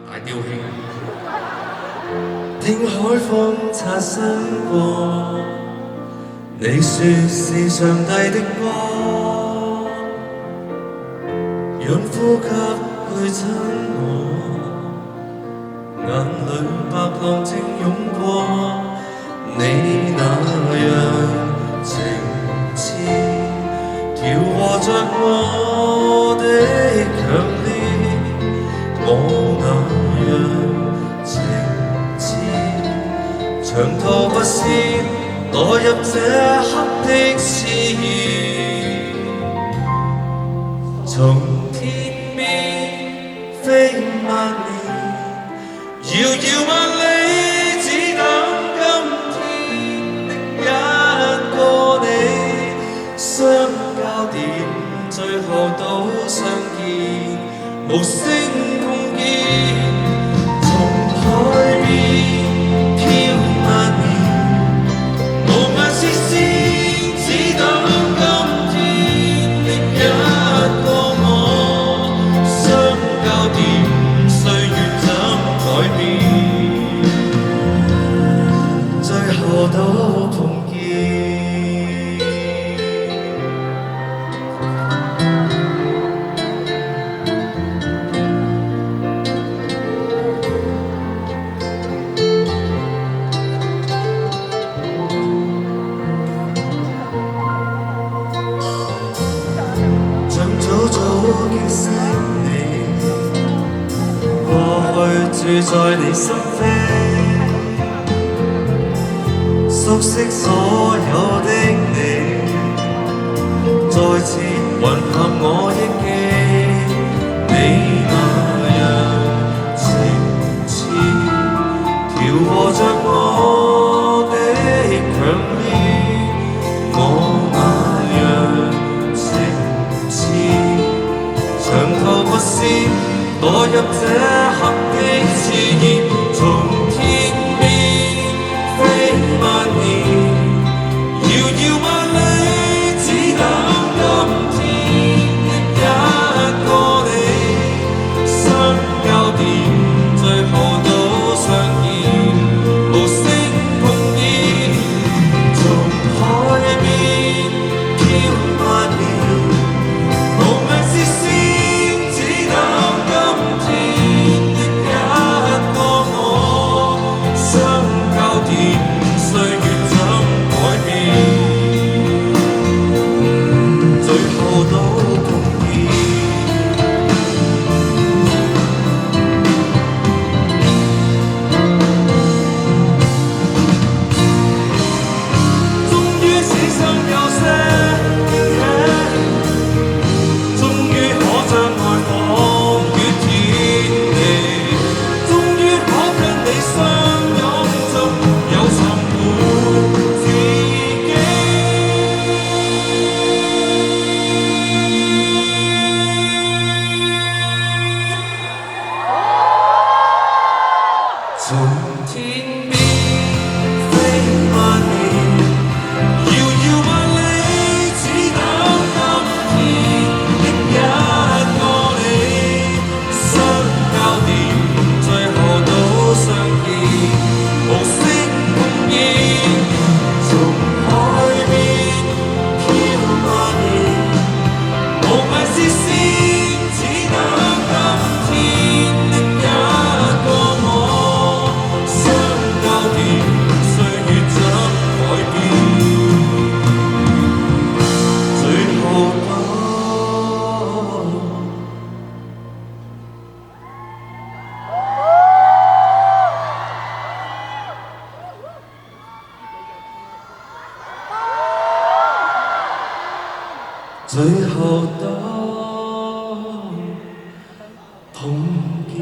大雕兄。聽海風擦身過，你說是上帝的歌，用呼吸去親我，眼裏白浪正湧過，你那樣情痴，調和着我的強烈，我那樣情痴，長途跋涉墮入這刻的詩意，從天邊飛萬年，遙遙萬里，只等今天的一個你，相交點最後都相見，無聲共見，從海邊飄萬年，無限視線，只等今天的一個我，相交點歲月怎改變，最後都碰見。早結識你，過去住在你心扉，熟悉所有的你，再次混合我憶記，你那樣情痴，調和着我的強烈，我那樣情痴。長途跋涉，墮入這刻的熾熱，從天邊飛萬年，遙遙萬里，只等今天的一個你，相交點最後都相見，無聲碰見，從海邊飄萬年，無限視線。從天邊飛萬年，遙遙萬里，只等今天的一個你，相交點最後都相見，無聲共見，從海邊飄萬年，無限視線，只等今天的一個我。歲月怎改變，最後都碰見。